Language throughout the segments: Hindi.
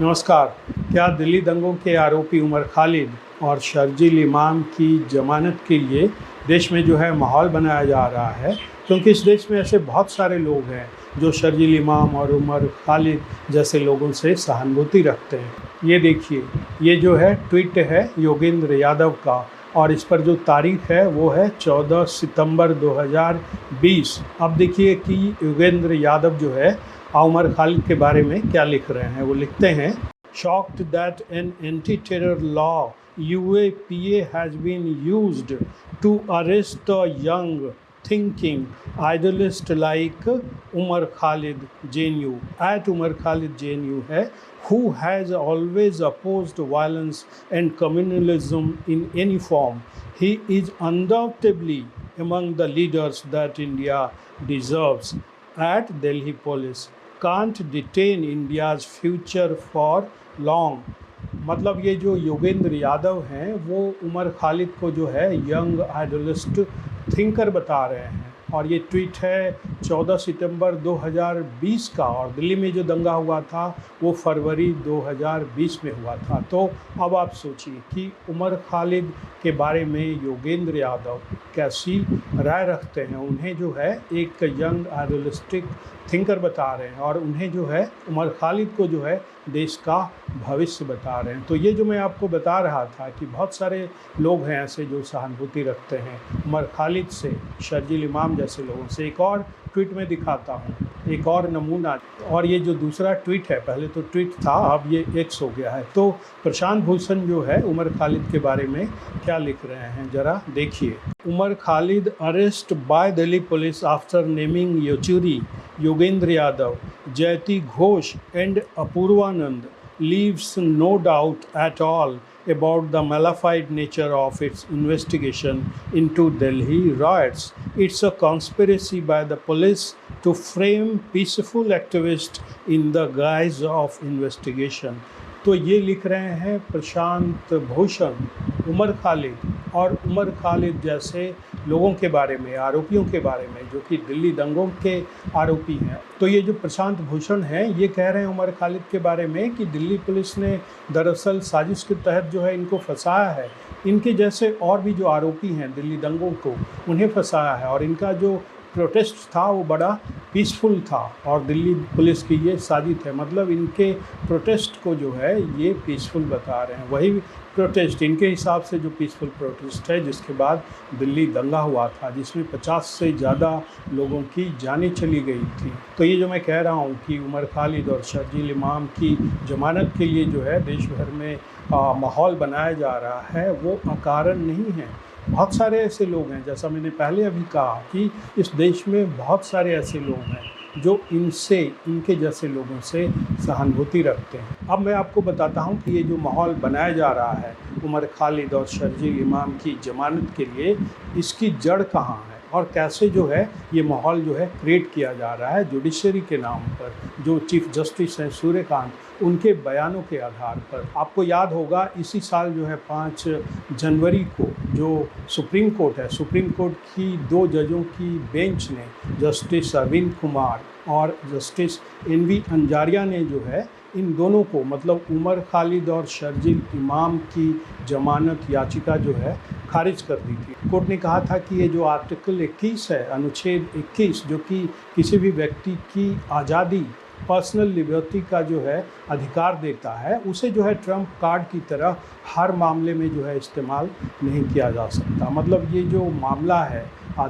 नमस्कार। क्या दिल्ली दंगों के आरोपी उमर खालिद और शर्जील इमाम की जमानत के लिए देश में जो है माहौल बनाया जा रहा है, क्योंकि इस देश में ऐसे बहुत सारे लोग हैं जो शर्जील इमाम और उमर खालिद जैसे लोगों से सहानुभूति रखते हैं। ये देखिए, ये जो है ट्वीट है योगेंद्र यादव का, और इस पर जो तारीख है वो है 14 सितंबर 2020। अब देखिए कि योगेंद्र यादव जो है उमर खालिद के बारे में क्या लिख रहे हैं। वो लिखते हैं, shocked that an anti terror law UAPA has been used to arrest a young thinking idealist like Umar Khalid JNU at Umar Khalid JNU है, who has always opposed violence and communalism in any form. He is undoubtedly among the leaders that India deserves. At Delhi police can't detain India's future for long. मतलब ये जो योगेंद्र यादव हैं वो उमर खालिद को जो है यंग आइडियलिस्ट थिंकर बता रहे हैं, और ये ट्वीट है 14 सितंबर 2020 का, और दिल्ली में जो दंगा हुआ था वो फरवरी 2020 में हुआ था। तो अब आप सोचिए कि उमर खालिद के बारे में योगेंद्र यादव कैसी राय रखते हैं। उन्हें जो है एक यंग आइडियलिस्टिक थिंकर बता रहे हैं, और उन्हें जो है उमर खालिद को जो है देश का भविष्य बता रहे हैं। तो ये जो मैं आपको बता रहा था कि बहुत सारे लोग हैं ऐसे जो सहानुभूति रखते हैं उमर खालिद से, शर्जील इमाम जैसे लोगों से। एक और ट्वीट में दिखाता हूँ, एक और नमूना। और ये जो दूसरा ट्वीट है, पहले तो ट्वीट था, अब ये एक्स हो गया है। तो प्रशांत भूषण जो है उमर खालिद के बारे में क्या लिख रहे हैं, ज़रा देखिए। Umar Khalid arrest by Delhi police after naming Yechury, Yogendra Yadav, Jayati Ghosh and Apurvanand leaves no doubt at all about the malignant nature of its investigation into Delhi riots. It's a conspiracy by the police to frame peaceful activists in the guise of investigation. तो ये लिख रहे हैं प्रशांत भूषण उमर खालिद और उमर खालिद जैसे लोगों के बारे में, आरोपियों के बारे में, जो कि दिल्ली दंगों के आरोपी हैं। तो ये जो प्रशांत भूषण हैं ये कह रहे हैं उमर खालिद के बारे में कि दिल्ली पुलिस ने दरअसल साजिश के तहत जो है इनको फंसाया है। इनके जैसे और भी जो आरोपी हैं दिल्ली दंगों को, उन्हें फंसाया है, और इनका जो प्रोटेस्ट था वो बड़ा पीसफुल था, और दिल्ली पुलिस की ये साजिश है। मतलब इनके प्रोटेस्ट को जो है ये पीसफुल बता रहे हैं। वही प्रोटेस्ट इनके हिसाब से जो पीसफुल प्रोटेस्ट है जिसके बाद दिल्ली दंगा हुआ था, जिसमें 50 से ज़्यादा लोगों की जानें चली गई थी। तो ये जो मैं कह रहा हूँ कि उमर खालिद और शर्जील इमाम की जमानत के लिए जो है देश भर में माहौल बनाया जा रहा है, वो अकारण नहीं है। बहुत सारे ऐसे लोग हैं, जैसा मैंने पहले अभी कहा कि इस देश में बहुत सारे ऐसे लोग हैं जो इनके जैसे लोगों से सहानुभूति रखते हैं। अब मैं आपको बताता हूं कि ये जो माहौल बनाया जा रहा है उमर खालिद और शर्जील इमाम की जमानत के लिए, इसकी जड़ कहाँ है और कैसे जो है ये माहौल जो है क्रिएट किया जा रहा है जुडिशरी के नाम पर। जो चीफ जस्टिस हैं सूर्यकांत, उनके बयानों के आधार पर। आपको याद होगा इसी साल जो है 5 जनवरी को जो सुप्रीम कोर्ट है, सुप्रीम कोर्ट की 2 जजों की बेंच ने, जस्टिस अरविंद कुमार और जस्टिस NV अंजारिया ने जो है इन दोनों को, मतलब उमर खालिद और शर्जील इमाम की जमानत याचिका जो है खारिज कर दी थी। कोर्ट ने कहा था कि ये जो आर्टिकल 21 है, अनुच्छेद 21, जो कि किसी भी व्यक्ति की आज़ादी, पर्सनल लिबर्टी का जो है अधिकार देता है, उसे जो है ट्रम्प कार्ड की तरह हर मामले में जो है इस्तेमाल नहीं किया जा सकता। मतलब ये जो मामला है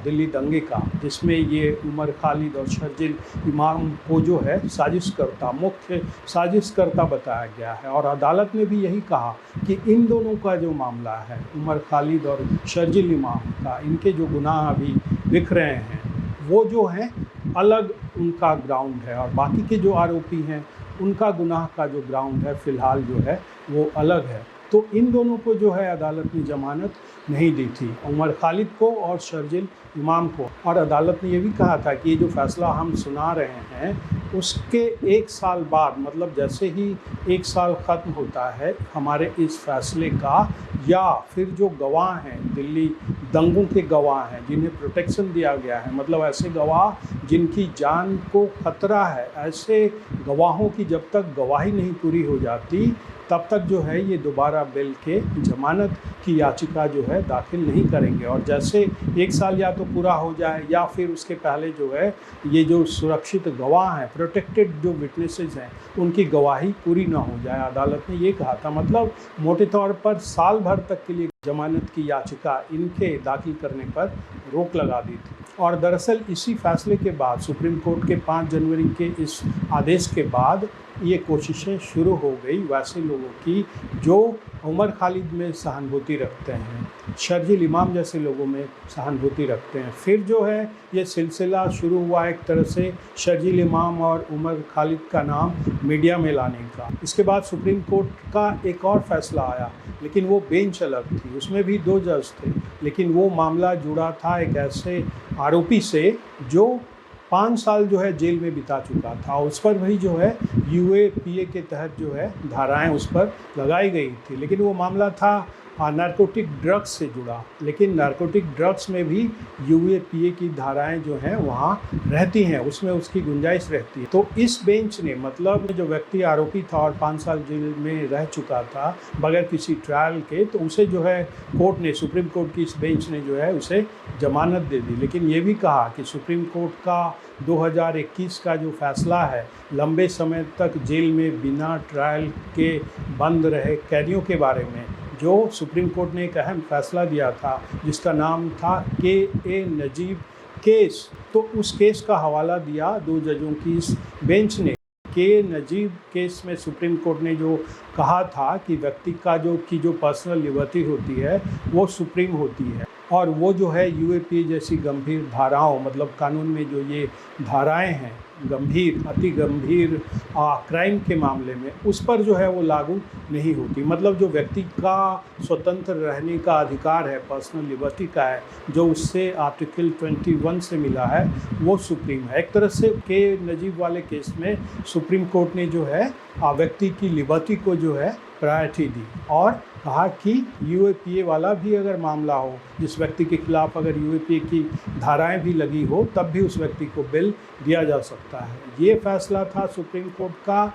दिल्ली दंगे का, जिसमें ये उमर खालिद और शर्जील इमाम को जो है साजिशकर्ता, मुख्य साजिशकर्ता बताया गया है, और अदालत ने भी यही कहा कि इन दोनों का जो मामला है उमर खालिद और शर्जील इमाम का, इनके जो गुनाह अभी दिख रहे हैं वो जो हैं अलग उनका ग्राउंड है, और बाकी के जो आरोपी हैं उनका गुनाह का जो ग्राउंड है फ़िलहाल जो है वो अलग है। तो इन दोनों को जो है अदालत ने ज़मानत नहीं दी थी, उमर खालिद को और शर्जील इमाम को। और अदालत ने ये भी कहा था कि ये जो फ़ैसला हम सुना रहे हैं उसके 1 साल बाद, मतलब जैसे ही 1 साल ख़त्म होता है हमारे इस फ़ैसले का, या फिर जो गवाह हैं, दिल्ली दंगों के गवाह हैं जिन्हें प्रोटेक्शन दिया गया है, मतलब ऐसे गवाह जिनकी जान को खतरा है, ऐसे गवाहों की जब तक गवाही नहीं पूरी हो जाती तब तक जो है ये दोबारा बेल के ज़मानत की याचिका जो है दाखिल नहीं करेंगे। और जैसे 1 साल या तो पूरा हो जाए या फिर उसके पहले जो है ये जो सुरक्षित गवाह हैं, प्रोटेक्टेड जो विटनेसेस हैं, उनकी गवाही पूरी ना हो जाए, अदालत ने ये कहा था। मतलब मोटे तौर पर साल भर तक के लिए ज़मानत की याचिका इनके दाखिल करने पर रोक लगा दी थी। और दरअसल इसी फैसले के बाद, सुप्रीम कोर्ट के 5 जनवरी के इस आदेश के बाद ये कोशिशें शुरू हो गई वैसे लोगों की जो उमर खालिद में सहानुभूति रखते हैं, शर्जील इमाम जैसे लोगों में सहानुभूति रखते हैं। फिर जो है ये सिलसिला शुरू हुआ एक तरह से शर्जील इमाम और उमर खालिद का नाम मीडिया में लाने का। इसके बाद सुप्रीम कोर्ट का एक और फैसला आया, लेकिन वो बेंच अलग थी, उसमें भी 2 जज थे, लेकिन वो मामला जुड़ा था एक ऐसे आरोपी से जो 5 साल जो है जेल में बिता चुका था। उस पर भी जो है यूएपीए के तहत जो है धाराएं उस पर लगाई गई थी, लेकिन वो मामला था नारकोटिक ड्रग्स से जुड़ा। लेकिन नारकोटिक ड्रग्स में भी यूएपीए की धाराएं जो हैं वहाँ रहती हैं, उसमें उसकी गुंजाइश रहती है। तो इस बेंच ने, मतलब जो व्यक्ति आरोपी था और 5 साल जेल में रह चुका था बगैर किसी ट्रायल के, तो उसे जो है कोर्ट ने, सुप्रीम कोर्ट की इस बेंच ने जो है उसे जमानत दे दी। लेकिन ये भी कहा कि सुप्रीम कोर्ट का 2021 का जो फैसला है, लंबे समय तक जेल में बिना ट्रायल के बंद रहे कैदियों के बारे में, जो सुप्रीम कोर्ट ने एक अहम फैसला दिया था जिसका नाम था के नजीब केस, तो उस केस का हवाला दिया 2 जजों की इस बेंच ने। के नजीब केस में सुप्रीम कोर्ट ने जो कहा था कि व्यक्ति का जो पर्सनल लिबर्टी होती है वो सुप्रीम होती है, और वो जो है यूएपीए जैसी गंभीर धाराओं, मतलब कानून में जो ये धाराएं हैं गंभीर, अति गंभीर क्राइम के मामले में, उस पर जो है वो लागू नहीं होती। मतलब जो व्यक्ति का स्वतंत्र रहने का अधिकार है, पर्सनल लिबर्टी का है, जो उससे आर्टिकल 21 से मिला है, वो सुप्रीम है। एक तरह से के नजीब वाले केस में सुप्रीम कोर्ट ने जो है व्यक्ति की लिबर्टी को जो है प्रायोरिटी दी और कहा कि यूएपीए वाला भी अगर मामला हो, जिस व्यक्ति के खिलाफ अगर यूएपीए की धाराएं भी लगी हो, तब भी उस व्यक्ति को बेल दिया जा सकता है। ये फैसला था सुप्रीम कोर्ट का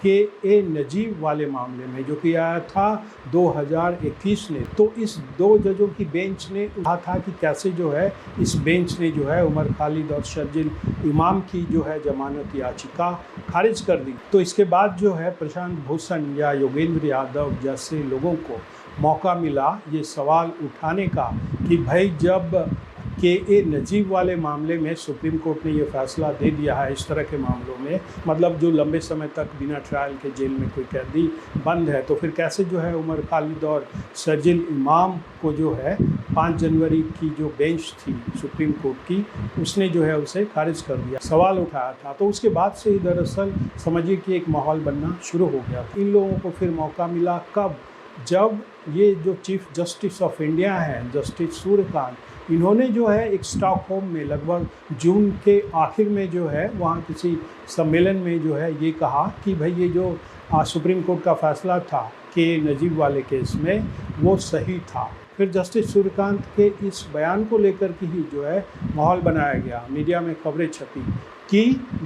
के नजीब वाले मामले में, जो कि आया था 2021 में। तो इस 2 जजों की बेंच ने कहा था कि कैसे जो है इस बेंच ने जो है उमर खालिद और शर्जील इमाम की जो है जमानत याचिका खारिज कर दी। तो इसके बाद जो है प्रशांत भूषण या योगेंद्र यादव जैसे लोगों को मौका मिला ये सवाल उठाने का कि भाई जब के नजीब वाले मामले में सुप्रीम कोर्ट ने ये फैसला दे दिया है, इस तरह के मामलों में, मतलब जो लंबे समय तक बिना ट्रायल के जेल में कोई कैदी बंद है, तो फिर कैसे जो है उमर खालिद और शर्जील इमाम को जो है 5 जनवरी की जो बेंच थी सुप्रीम कोर्ट की, उसने जो है उसे खारिज कर दिया, सवाल उठाया था। तो उसके बाद से ही दरअसल समझिए कि एक माहौल बनना शुरू हो गया। इन लोगों को फिर मौका मिला कब? जब ये जो चीफ जस्टिस ऑफ इंडिया हैं, जस्टिस सूर्यकांत, इन्होंने जो है एक स्टॉकहोम में लगभग जून के आखिर में जो है वहाँ किसी सम्मेलन में जो है ये कहा कि भाई ये जो सुप्रीम कोर्ट का फैसला था के नजीब वाले केस में वो सही था। फिर जस्टिस सूर्यकांत के इस बयान को लेकर के ही जो है माहौल बनाया गया, मीडिया में खबरें छपी कि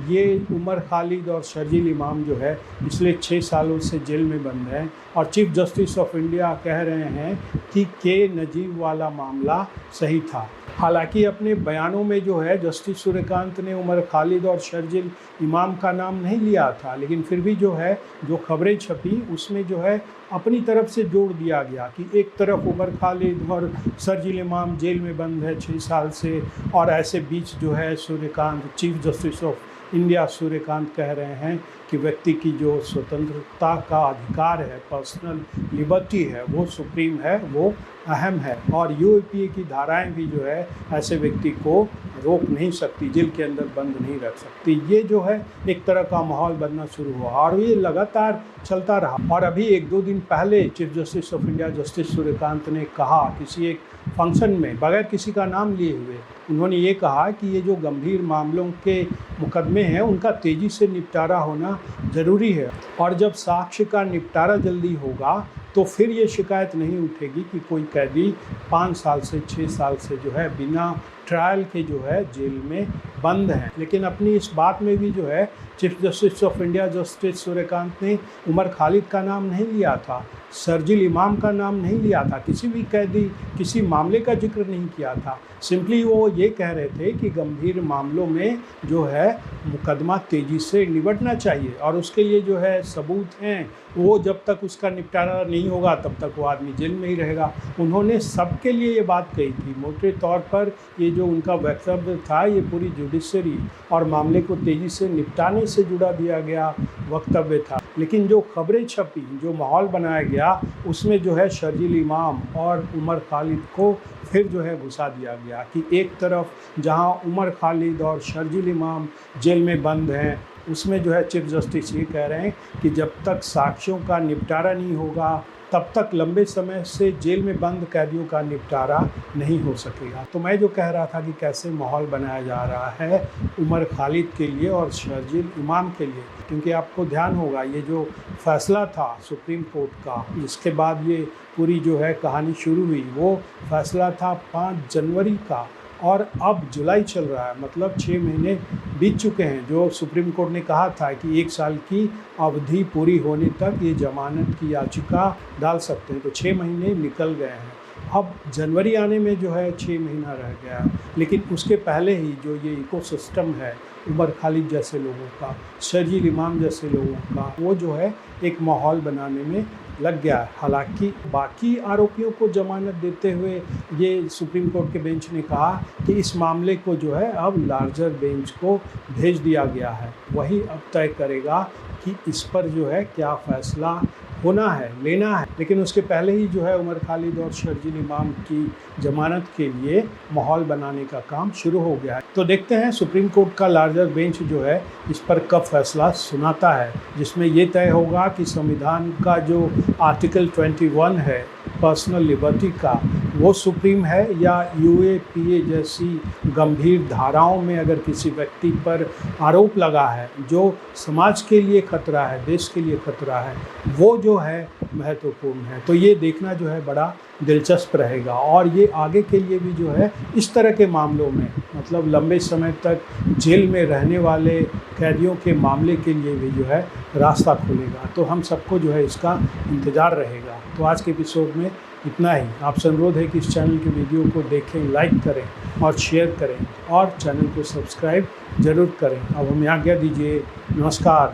ये उमर खालिद और शर्जील इमाम जो है पिछले 6 सालों से जेल में बंद हैं और चीफ जस्टिस ऑफ इंडिया कह रहे हैं कि के नजीब वाला मामला सही था। हालांकि अपने बयानों में जो है जस्टिस सूर्यकांत ने उमर खालिद और शर्जील इमाम का नाम नहीं लिया था, लेकिन फिर भी जो है जो खबरें छपी उसमें जो है अपनी तरफ से जोड़ दिया गया कि एक तरफ उमर खालिद और शर्जील इमाम जेल में बंद है 6 साल से, और ऐसे बीच जो है Suryakant chief justice of India Suryakant कह रहे हैं कि व्यक्ति की जो स्वतंत्रता का अधिकार है, पर्सनल लिबर्टी है, वो सुप्रीम है, वो अहम है। और यूएपीए की धाराएं भी जो है ऐसे व्यक्ति को रोक नहीं सकती, जेल के अंदर बंद नहीं रख सकती। ये जो है एक तरह का माहौल बनना शुरू हुआ और ये लगातार चलता रहा। और अभी 1-2 दिन पहले chief justice of India justice Suryakant ने कहा किसी एक फंक्शन में, बगैर किसी का नाम लिए हुए, उन्होंने ये कहा कि ये जो गंभीर मामलों के मुकदमे हैं उनका तेज़ी से निपटारा होना ज़रूरी है, और जब साक्ष्य का निपटारा जल्दी होगा तो फिर ये शिकायत नहीं उठेगी कि कोई कैदी 5 साल से 6 साल से जो है बिना ट्रायल के जो है जेल में बंद हैं। लेकिन अपनी इस बात में भी जो है chief justice of India justice Suryakant ने उमर खालिद का नाम नहीं लिया था, शर्जील इमाम का नाम नहीं लिया था, किसी भी कैदी किसी मामले का जिक्र नहीं किया था। सिंपली वो ये कह रहे थे कि गंभीर मामलों में जो है मुकदमा तेज़ी से निपटना चाहिए और उसके लिए जो है सबूत हैं, वो जब तक उसका निपटारा नहीं होगा तब तक वो आदमी जेल में ही रहेगा। उन्होंने सबके लिए ये बात कही थी। मोटे तौर पर ये जो उनका वक्तव्य था ये पूरी जुडिशरी और मामले को तेज़ी से निपटाने से जुड़ा दिया गया वक्तव्य था। लेकिन जो खबरें छपी, जो माहौल बनाया गया, उसमें जो है शर्जील इमाम और उमर खालिद को फिर जो है घुसा दिया गया कि एक तरफ जहां उमर खालिद और शर्जील इमाम जेल में बंद हैं, उसमें जो है चीफ जस्टिस ये कह रहे हैं कि जब तक साक्ष्यों का निपटारा नहीं होगा तब तक लंबे समय से जेल में बंद कैदियों का निपटारा नहीं हो सकेगा। तो मैं जो कह रहा था कि कैसे माहौल बनाया जा रहा है उमर खालिद के लिए और शर्जील इमाम के लिए, क्योंकि आपको ध्यान होगा ये जो फैसला था सुप्रीम कोर्ट का, जिसके बाद ये पूरी जो है कहानी शुरू हुई, वो फैसला था 5 जनवरी का और अब जुलाई चल रहा है, मतलब 6 महीने बीत चुके हैं। जो सुप्रीम कोर्ट ने कहा था कि 1 साल की अवधि पूरी होने तक ये जमानत की याचिका डाल सकते हैं, तो 6 महीने निकल गए हैं। अब जनवरी आने में जो है 6 महीना रह गया है। लेकिन उसके पहले ही जो ये इकोसिस्टम है उमर खालिद जैसे लोगों का, शर्जील इमाम जैसे लोगों का, वो जो है एक माहौल बनाने में लग गया है। हालांकि बाकी आरोपियों को जमानत देते हुए ये सुप्रीम कोर्ट के बेंच ने कहा कि इस मामले को जो है अब लार्जर बेंच को भेज दिया गया है, वही अब तय करेगा कि इस पर जो है क्या फ़ैसला होना है, लेना है। लेकिन उसके पहले ही जो है उमर खालिद और शर्जील इमाम की जमानत के लिए माहौल बनाने का काम शुरू हो गया है। तो देखते हैं सुप्रीम कोर्ट का लार्जर बेंच जो है इस पर कब फैसला सुनाता है, जिसमें ये तय होगा कि संविधान का जो आर्टिकल 21 है पर्सनल लिबर्टी का, वो सुप्रीम है या यूएपीए जैसी गंभीर धाराओं में अगर किसी व्यक्ति पर आरोप लगा है जो समाज के लिए खतरा है, देश के लिए खतरा है, वो जो है महत्वपूर्ण है। तो ये देखना जो है बड़ा दिलचस्प रहेगा और ये आगे के लिए भी जो है इस तरह के मामलों में, मतलब लंबे समय तक जेल में रहने वाले कैदियों के मामले के लिए भी जो है रास्ता खुलेगा। तो हम सबको जो है इसका इंतज़ार रहेगा। तो आज के एपिसोड में इतना ही। आपसे अनुरोध है कि इस चैनल की वीडियो को देखें, लाइक करें और शेयर करें और चैनल को सब्सक्राइब ज़रूर करें। अब हमें आज्ञा दीजिए। नमस्कार।